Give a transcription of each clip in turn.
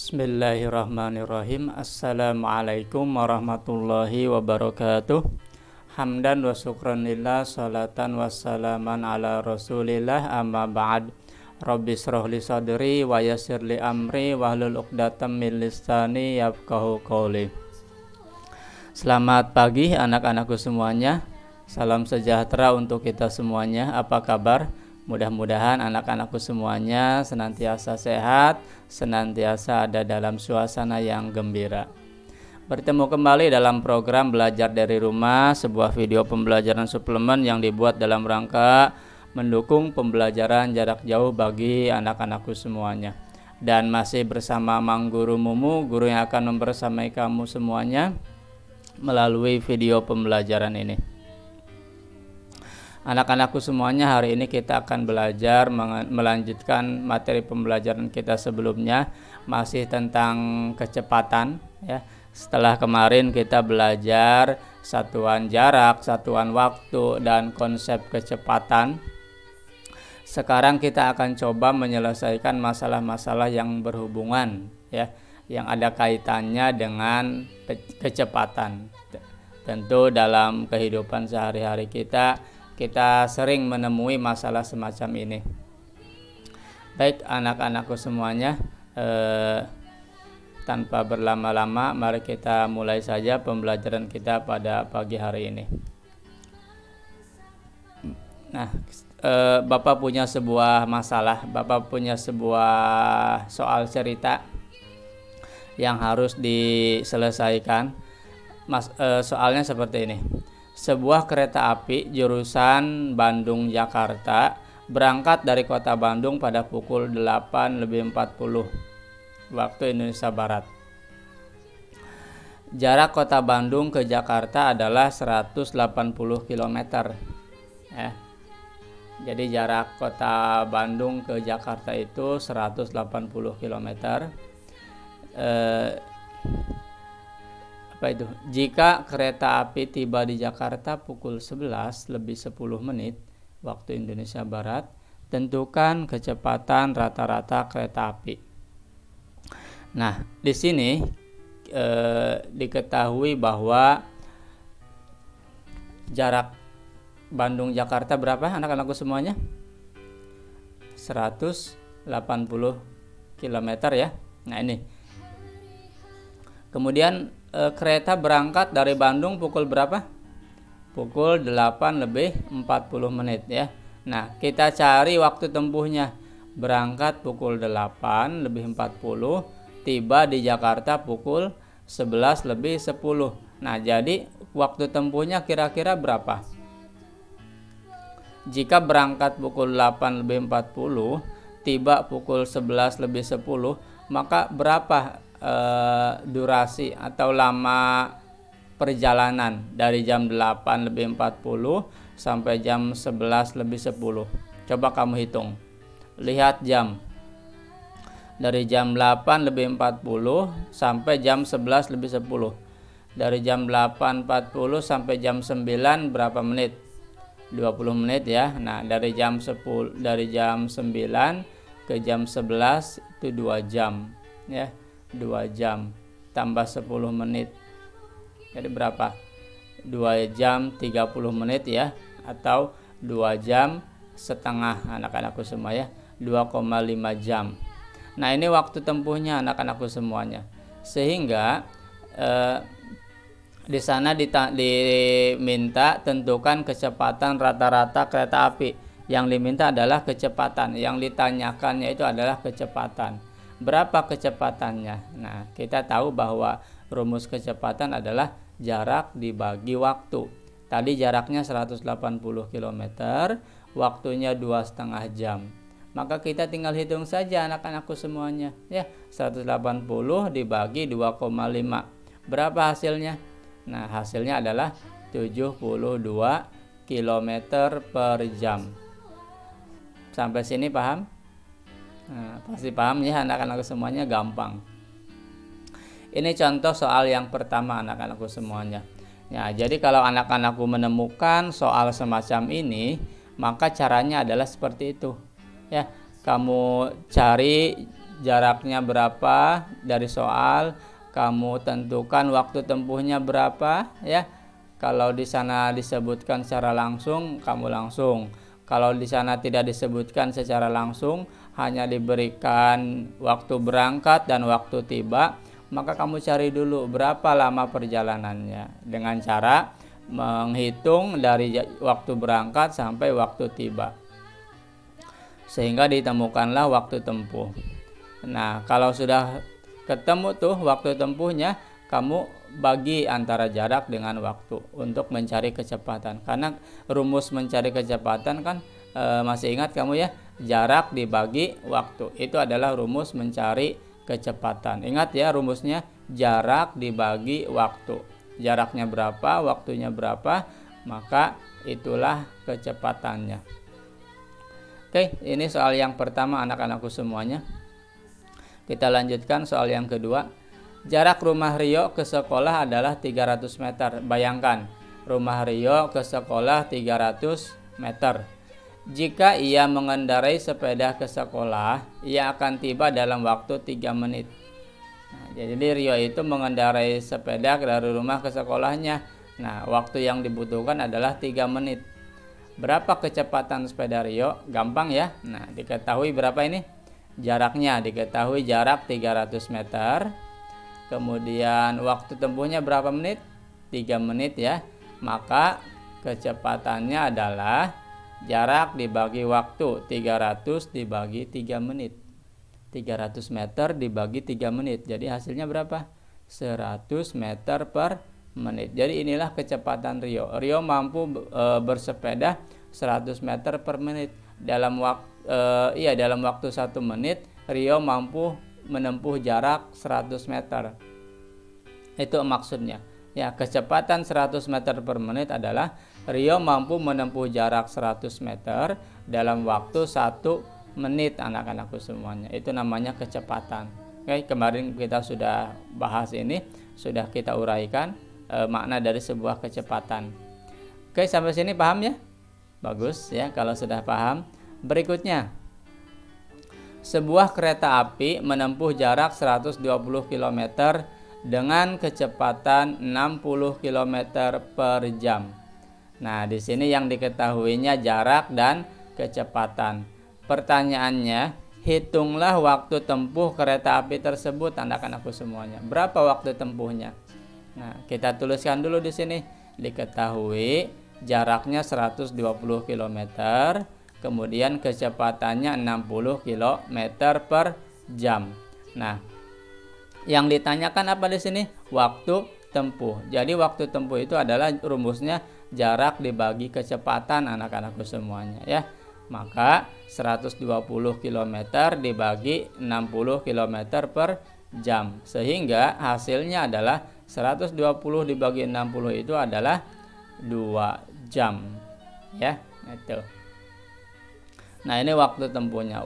Bismillahirrahmanirrahim. Assalamualaikum warahmatullahi wabarakatuh. Hamdan wa syukran lillah, salatan wassalaman ala rasulillah, amma ba'd. Rabbi shrah li sadri wa yassir li amri wahlul 'uqdatam min lisani yafqahu qawli. Selamat pagi anak-anakku semuanya. Salam sejahtera untuk kita semuanya. Apa kabar? Mudah-mudahan anak-anakku semuanya senantiasa sehat, senantiasa ada dalam suasana yang gembira. Bertemu kembali dalam program Belajar dari Rumah, sebuah video pembelajaran suplemen yang dibuat dalam rangka mendukung pembelajaran jarak jauh bagi anak-anakku semuanya. Dan masih bersama Mang Guru Mumu, guru yang akan membersamai kamu semuanya melalui video pembelajaran ini. Anak-anakku semuanya, hari ini kita akan belajar melanjutkan materi pembelajaran kita sebelumnya, masih tentang kecepatan ya. Setelah kemarin kita belajar satuan jarak, satuan waktu, dan konsep kecepatan. Sekarang kita akan coba menyelesaikan masalah-masalah yang berhubungan ya, yang ada kaitannya dengan kecepatan. Tentu dalam kehidupan sehari-hari kita sering menemui masalah semacam ini. Baik anak-anakku semuanya, tanpa berlama-lama mari kita mulai saja pembelajaran kita pada pagi hari ini. Nah, Bapak punya sebuah masalah, Bapak punya sebuah soal cerita yang harus diselesaikan. Soalnya seperti ini. Sebuah kereta api jurusan Bandung-Jakarta berangkat dari kota Bandung pada pukul 8.40 waktu Indonesia Barat. Jarak kota Bandung ke Jakarta adalah 180 km. Ya. Jadi jarak kota Bandung ke Jakarta itu 180 km. Jika kereta api tiba di Jakarta pukul 11:10 waktu Indonesia Barat, tentukan kecepatan rata-rata kereta api. Nah, di sini diketahui bahwa jarak Bandung Jakarta berapa anak-anakku semuanya? 180 km ya. Nah, ini. Kemudian kereta berangkat dari Bandung pukul berapa? Pukul 8:40 ya. Nah, kita cari waktu tempuhnya. Berangkat pukul 8:40, tiba di Jakarta pukul 11:10. Nah, jadi waktu tempuhnya kira-kira berapa? Jika berangkat pukul 8:40, tiba pukul 11:10, maka berapa durasi atau lama perjalanan dari jam 8:40 sampai jam 11:10? Coba kamu hitung. Lihat jam. Dari jam 8:40 sampai jam 11:10. Dari jam 8:40 sampai jam 9 berapa menit? 20 menit ya. Nah, dari jam 9 ke jam 11 itu 2 jam ya. 2 jam tambah 10 menit. Jadi berapa? 2 jam 30 menit ya, atau 2 jam setengah anak-anakku semua ya. 2,5 jam. Nah, ini waktu tempuhnya anak-anakku semuanya. Sehingga di sana diminta tentukan kecepatan rata-rata kereta api. Yang diminta adalah kecepatan, yang ditanyakannya itu adalah kecepatan. Berapa kecepatannya? Nah, kita tahu bahwa rumus kecepatan adalah jarak dibagi waktu. Tadi jaraknya 180 km, waktunya 2,5 jam. Maka kita tinggal hitung saja anak-anakku semuanya. Ya, 180 dibagi 2,5. Berapa hasilnya? Nah, hasilnya adalah 72 km per jam. Sampai sini paham? Nah, pasti paham ya anak-anakku semuanya, gampang. Ini contoh soal yang pertama anak-anakku semuanya. Ya, jadi kalau anak-anakku menemukan soal semacam ini, maka caranya adalah seperti itu. Ya, kamu cari jaraknya berapa dari soal, kamu tentukan waktu tempuhnya berapa ya. Kalau di sana disebutkan secara langsung, kamu langsung. Kalau di sana tidak disebutkan secara langsung, hanya diberikan waktu berangkat dan waktu tiba, maka kamu cari dulu berapa lama perjalanannya dengan cara menghitung dari waktu berangkat sampai waktu tiba, sehingga ditemukanlah waktu tempuh. Nah, kalau sudah ketemu tuh waktu tempuhnya, kamu bagi antara jarak dengan waktu untuk mencari kecepatan. Karena rumus mencari kecepatan kan masih ingat kamu ya, jarak dibagi waktu. Itu adalah rumus mencari kecepatan. Ingat ya rumusnya, jarak dibagi waktu. Jaraknya berapa, waktunya berapa, maka itulah kecepatannya. Oke, ini soal yang pertama anak-anakku semuanya. Kita lanjutkan soal yang kedua. Jarak rumah Rio ke sekolah adalah 300 meter. Bayangkan, rumah Rio ke sekolah 300 meter. Jika ia mengendarai sepeda ke sekolah, ia akan tiba dalam waktu 3 menit. Nah, jadi Rio itu mengendarai sepeda dari rumah ke sekolahnya. Nah, waktu yang dibutuhkan adalah 3 menit. Berapa kecepatan sepeda Rio? Gampang ya. Nah, diketahui berapa ini? Jaraknya, diketahui jarak 300 meter. Kemudian waktu tempuhnya berapa menit? 3 menit ya. Maka kecepatannya adalah jarak dibagi waktu, 300 dibagi 3 menit. 300 meter dibagi 3 menit. Jadi hasilnya berapa? 100 meter per menit. Jadi inilah kecepatan Rio. Rio mampu bersepeda 100 meter per menit. Dalam waktu 1 menit Rio mampu menempuh jarak 100 meter. Itu maksudnya. Ya, kecepatan 100 meter per menit adalah Rio mampu menempuh jarak 100 meter dalam waktu 1 menit anak-anakku semuanya. Itu namanya kecepatan. Oke, kemarin kita sudah bahas ini, sudah kita uraikan makna dari sebuah kecepatan. Oke, sampai sini paham ya? Bagus ya kalau sudah paham. Berikutnya, sebuah kereta api menempuh jarak 120 km dengan kecepatan 60 km per jam. Nah, di sini yang diketahuinya jarak dan kecepatan. Pertanyaannya, hitunglah waktu tempuh kereta api tersebut anak-anakku semuanya. Berapa waktu tempuhnya? Nah, kita tuliskan dulu di sini. Diketahui jaraknya 120 km, kemudian kecepatannya 60 km per jam. Nah, yang ditanyakan apa di sini? Waktu tempuh. Jadi waktu tempuh itu adalah rumusnya jarak dibagi kecepatan anak-anakku semuanya ya. Maka 120 km dibagi 60 km per jam. Sehingga hasilnya adalah 120 dibagi 60 itu adalah 2 jam. Ya, itu. Nah, ini waktu tempuhnya.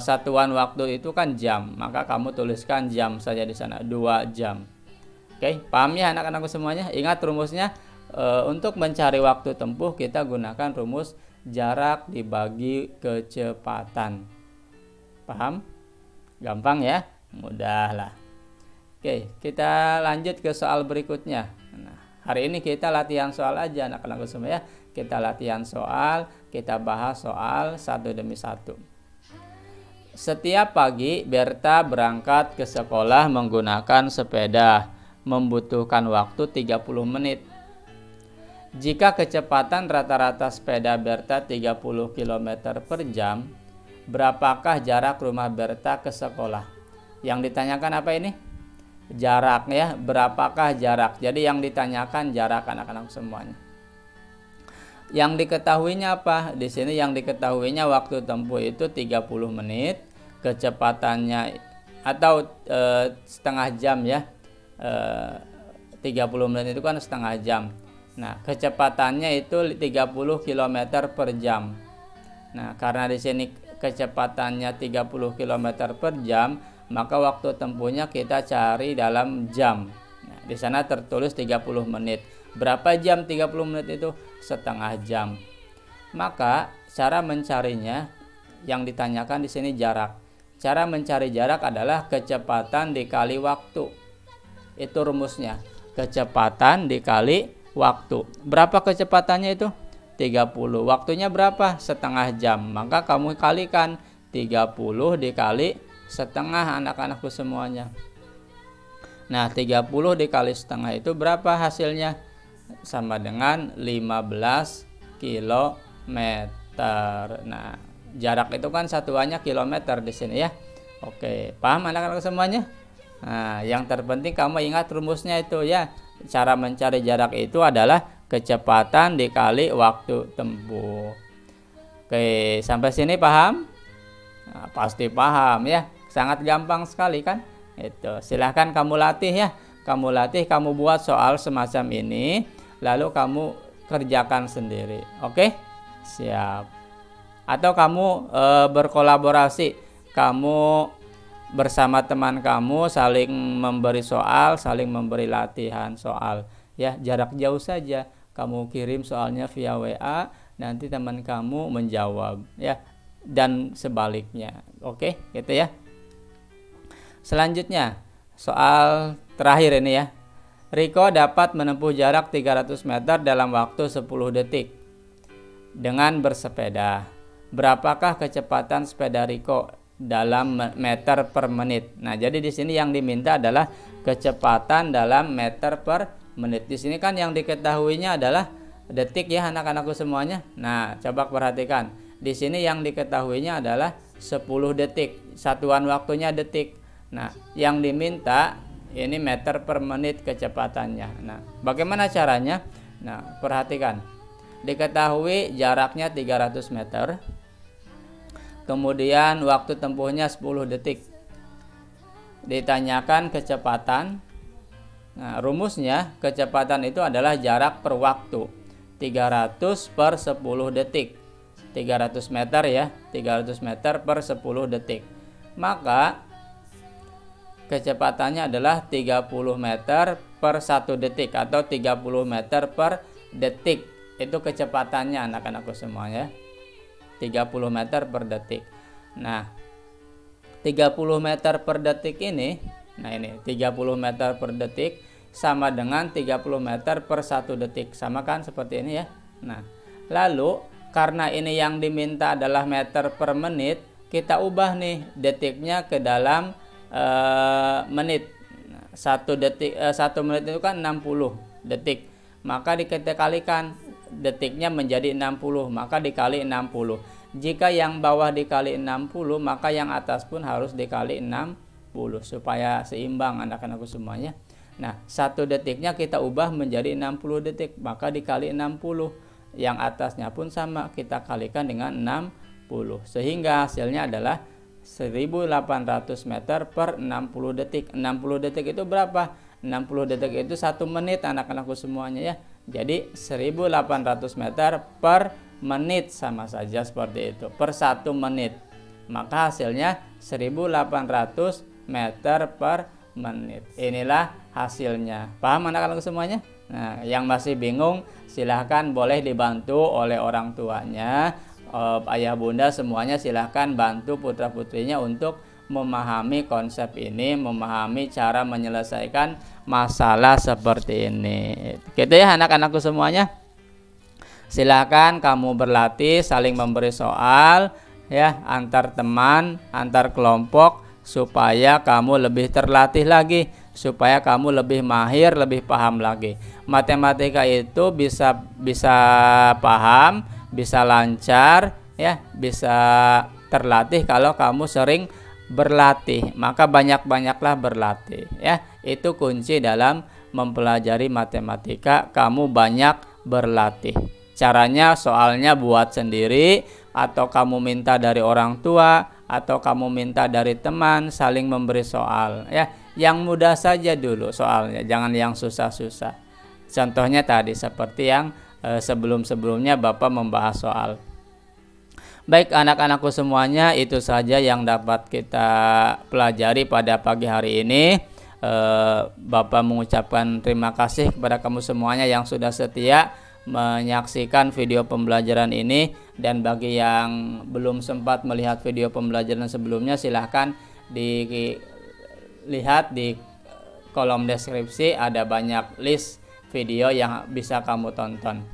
Satuan waktu itu kan jam. Maka kamu tuliskan jam saja di sana, 2 jam. Oke, paham ya anak-anakku semuanya? Ingat rumusnya, untuk mencari waktu tempuh kita gunakan rumus jarak dibagi kecepatan. Paham? Gampang ya? Mudah lah. Oke, kita lanjut ke soal berikutnya. Nah, hari ini kita latihan soal aja anak-anakku semua ya. Kita latihan soal, kita bahas soal satu demi satu. Setiap pagi Berta berangkat ke sekolah menggunakan sepeda, membutuhkan waktu 30 menit. Jika kecepatan rata-rata sepeda Berta 30 km per jam, berapakah jarak rumah Berta ke sekolah? Yang ditanyakan apa ini? Jarak ya, berapakah jarak? Jadi yang ditanyakan jarak anak-anak semuanya. Yang diketahuinya apa? Di sini yang diketahuinya waktu tempuh itu 30 menit, kecepatannya atau setengah jam ya. 30 menit itu kan setengah jam. Nah, kecepatannya itu 30 km per jam. Nah, karena di sini kecepatannya 30 km per jam, maka waktu tempuhnya kita cari dalam jam. Nah, di sana tertulis 30 menit. Berapa jam 30 menit itu? Setengah jam. Maka cara mencarinya yang ditanyakan di sini jarak. Cara mencari jarak adalah kecepatan dikali waktu. Itu rumusnya. Kecepatan dikali waktu. Berapa kecepatannya itu? 30. Waktunya berapa? Setengah jam. Maka kamu kalikan 30 dikali setengah, anak-anakku semuanya. Nah, 30 dikali setengah itu berapa hasilnya? Sama dengan 15 kilometer. Nah, jarak itu kan satuannya kilometer di sini ya. Oke, paham anak-anak semuanya? Nah, yang terpenting kamu ingat rumusnya itu ya. Cara mencari jarak itu adalah kecepatan dikali waktu tempuh. Oke, sampai sini paham? Nah, pasti paham ya. Sangat gampang sekali kan? Itu. Silahkan kamu latih ya. Kamu latih, kamu buat soal semacam ini, lalu kamu kerjakan sendiri. Oke? Siap. Atau kamu berkolaborasi, kamu bersama teman kamu saling memberi soal, saling memberi latihan soal ya, jarak jauh saja. Kamu kirim soalnya via WA, nanti teman kamu menjawab ya, dan sebaliknya. Oke, gitu ya. Selanjutnya, soal terakhir ini ya. Riko dapat menempuh jarak 300 meter dalam waktu 10 detik dengan bersepeda. Berapakah kecepatan sepeda Riko dalam meter per menit? Nah, jadi di sini yang diminta adalah kecepatan dalam meter per menit. Di sini kan yang diketahuinya adalah detik ya anak-anakku semuanya. Nah, coba perhatikan. Di sini yang diketahuinya adalah 10 detik. Satuan waktunya detik. Nah, yang diminta ini meter per menit kecepatannya. Nah, bagaimana caranya? Nah, perhatikan. Diketahui jaraknya 300 meter. Kemudian waktu tempuhnya 10 detik. Ditanyakan kecepatan. Nah, rumusnya kecepatan itu adalah jarak per waktu. 300 per 10 detik. 300 meter ya. 300 meter per 10 detik. Maka kecepatannya adalah 30 meter per 1 detik atau 30 meter per detik. Itu kecepatannya anak-anakku semuanya. 30 meter per detik. Nah, 30 meter per detik ini, nah ini 30 meter per detik sama dengan 30 meter per 1 detik. Sama kan seperti ini ya. Nah, lalu karena ini yang diminta adalah meter per menit, kita ubah nih detiknya ke dalam menit. 1 detik 1 menit itu kan 60 detik. Maka kita kalikan detiknya menjadi 60, maka dikali 60. Jika yang bawah dikali 60, maka yang atas pun harus dikali 60 supaya seimbang anak-anakku semuanya. Nah, 1 detiknya kita ubah menjadi 60 detik, maka dikali 60. Yang atasnya pun sama, kita kalikan dengan 60. Sehingga hasilnya adalah 1800 meter per 60 detik. 60 detik itu berapa? 60 detik itu 1 menit anak-anakku semuanya ya. Jadi 1800 meter per menit, sama saja seperti itu, per 1 menit. Maka hasilnya 1800 meter per menit. Inilah hasilnya. Paham anak-anak semuanya? Nah, yang masih bingung silahkan boleh dibantu oleh orang tuanya, ayah bunda semuanya silahkan bantu putra putrinya untuk memahami konsep ini, memahami cara menyelesaikan masalah seperti ini. Gitu ya anak-anakku semuanya. Silahkan kamu berlatih saling memberi soal ya, antar teman, antar kelompok, supaya kamu lebih terlatih lagi, supaya kamu lebih mahir, lebih paham lagi. Matematika itu bisa paham, bisa lancar ya, bisa terlatih kalau kamu sering berlatih. Maka banyak-banyaklah berlatih ya. Itu kunci dalam mempelajari matematika, kamu banyak berlatih. Caranya soalnya buat sendiri, atau kamu minta dari orang tua, atau kamu minta dari teman, saling memberi soal ya. Yang mudah saja dulu soalnya, jangan yang susah-susah. Contohnya tadi seperti yang sebelum-sebelumnya Bapak membahas soal. Baik anak-anakku semuanya, itu saja yang dapat kita pelajari pada pagi hari ini. Bapak mengucapkan terima kasih kepada kamu semuanya yang sudah setia menyaksikan video pembelajaran ini. Dan bagi yang belum sempat melihat video pembelajaran sebelumnya, silahkan dilihat di kolom deskripsi, ada banyak list video yang bisa kamu tonton.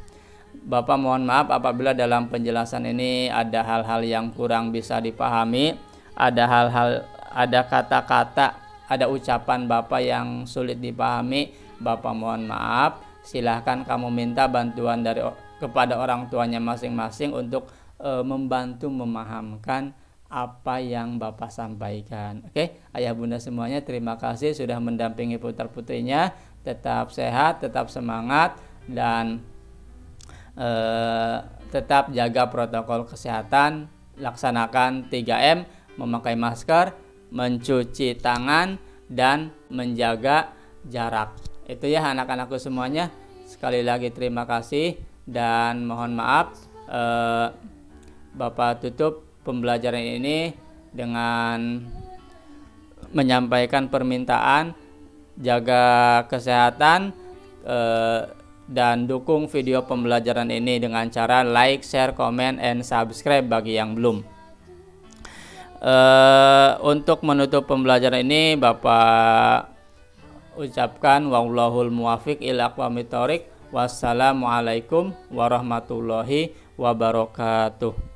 Bapak mohon maaf apabila dalam penjelasan ini ada hal-hal yang kurang bisa dipahami, ada kata-kata, ada ucapan Bapak yang sulit dipahami. Bapak mohon maaf. Silahkan kamu minta bantuan kepada orang tuanya masing-masing untuk membantu memahamkan apa yang Bapak sampaikan. Oke, ayah bunda semuanya, terima kasih sudah mendampingi putra-putrinya. Tetap sehat, tetap semangat, dan tetap jaga protokol kesehatan. Laksanakan 3M, memakai masker, mencuci tangan, dan menjaga jarak. Itu ya anak-anakku semuanya. Sekali lagi terima kasih dan mohon maaf. Bapak tutup pembelajaran ini dengan menyampaikan permintaan jaga kesehatan, dan dukung video pembelajaran ini dengan cara like, share, comment, and subscribe bagi yang belum. Untuk menutup pembelajaran ini, Bapak ucapkan wallahul muwafiq ila aqwamit thoriq. Wassalamualaikum warahmatullahi wabarakatuh.